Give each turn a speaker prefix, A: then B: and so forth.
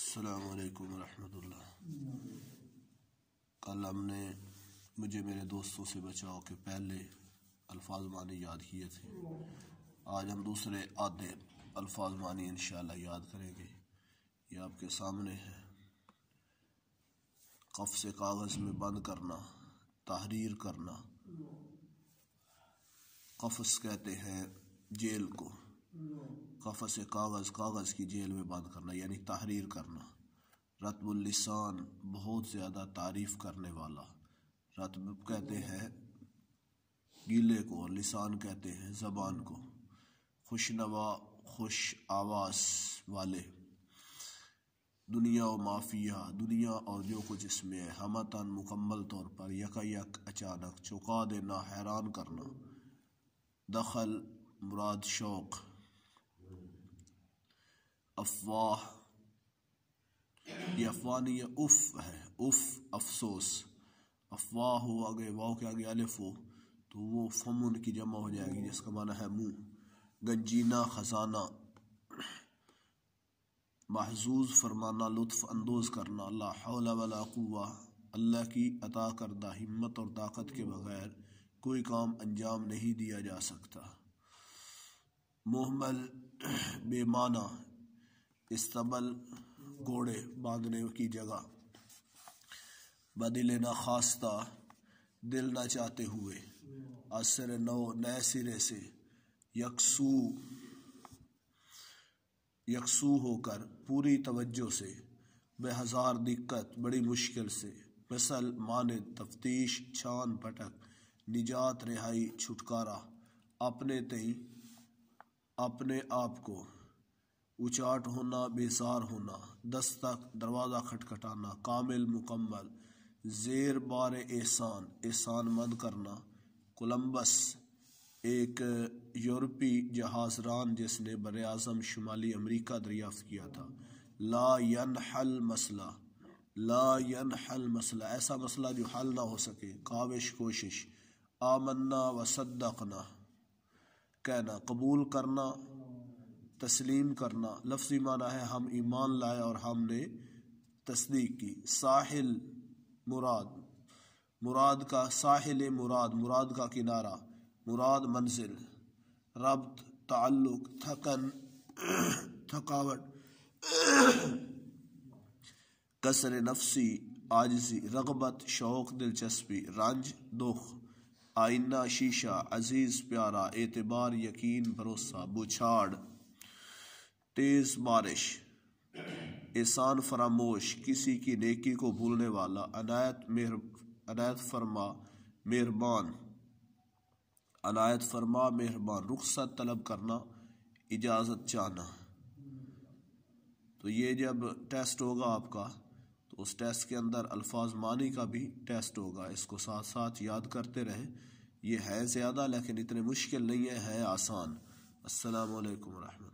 A: السلام علیکم ورحمۃ اللہ۔ کل ہم نے میرے دوستوں سے بچاؤ کے پہلے الفاظ معنی یاد کیے تھے۔ آج ہم دوسرے آدھے الفاظ معنی انشاءاللہ یاد کریں گے۔ یہ آپ کے سامنے ہے۔ قف سے کاغذ میں بند کرنا، تحریر کرنا۔ قفس کہتے ہیں جیل کو۔ قفس سے کاغذ کی جیل میں بند کرنا یعنی تحریر کرنا۔ رطب اللسان، بہت زیادہ تعریف کرنے والا۔ رطب کہتے ہیں گیلے کو، لسان کہتے ہیں زبان کو۔ خوشنوا، خوش آواز والے۔ دنیا و مافیہ، دنیا اور جو کچھ اس میں ہے۔ ہمتاً، مکمل طور پر۔ یک اچانک، چونکا دینا، حیران کرنا۔ دخل مراد شوق۔ افواہ، یہ افواہ نہیں ہے، اف ہے، اف افسوس۔ افواہ ہو آگے واو کے آگے الف ہو تو وہ فمن کی جمع ہو جائے گی جس کا معنی ہے منہ۔ گنجینہ، خزانہ۔ محظوظ فرمانا، لطف اندوز کرنا۔ لا حول ولا قوہ، اللہ کی عطا کردہ ہمت اور طاقت کے بغیر کوئی کام انجام نہیں دیا جا سکتا۔ محمل، بے معنی۔ استبل، گھوڑے باندھنے کی جگہ۔ بدل ناخواستہ، دل نہ چاہتے ہوئے۔ عصر نو، نئے سرے سے۔ یکسو ہو کر، پوری توجہ سے۔ بے ہزار دقت، بڑی مشکل سے۔ مثل، مانند، تفتیش، چھان پھٹک۔ نجات، رہائی، چھٹکارا۔ اپنے تئیں، اپنے آپ کو۔ اچاٹ ہونا، بیزار ہونا۔ دستک، دروازہ کھٹکھٹانا۔ کامل، مکمل۔ زیر بار احسان، احسان مند کرنا۔ کولمبس، ایک یورپی جہاز ران جس نے براعظم شمالی امریکہ دریافت کیا تھا۔ لا ینحل مسئلہ، لا ینحل مسئلہ، ایسا مسئلہ جو حل نہ ہو سکے۔ کاوش، کوشش۔ آمنا و صدقنا، کہنا، قبول کرنا، تسلیم کرنا۔ لفظی معنی ہے ہم ایمان لائے اور ہم نے تصدیق کی۔ ساحل، مراد، مراد کا ساحل، مراد کا کنارہ، مراد منزل۔ ربط، تعلق، تھکن، تھکاوٹ۔ کسر نفسی، عاجزی۔ رغبت، شوق، دلچسپی۔ رنج، دکھ۔ آئینہ، شیشہ۔ عزیز، پیارا۔ اعتبار، یقین، بھروسہ۔ بچھاڑ، تیز بارش۔ احسان فراموش، کسی کی نیکی کو بھولنے والا۔ عنایت فرما، مہربان، عنایت فرما، مہربان۔ رخصت، طلب کرنا، اجازت چاہنا۔ تو یہ جب ٹیسٹ ہوگا آپ کا تو اس ٹیسٹ کے اندر الفاظ معنی کا بھی ٹیسٹ ہوگا، اس کو ساتھ ساتھ یاد کرتے رہیں۔ یہ ہے زیادہ لیکن اتنے مشکل نہیں ہے آسان۔ السلام علیکم ورحمۃ اللہ۔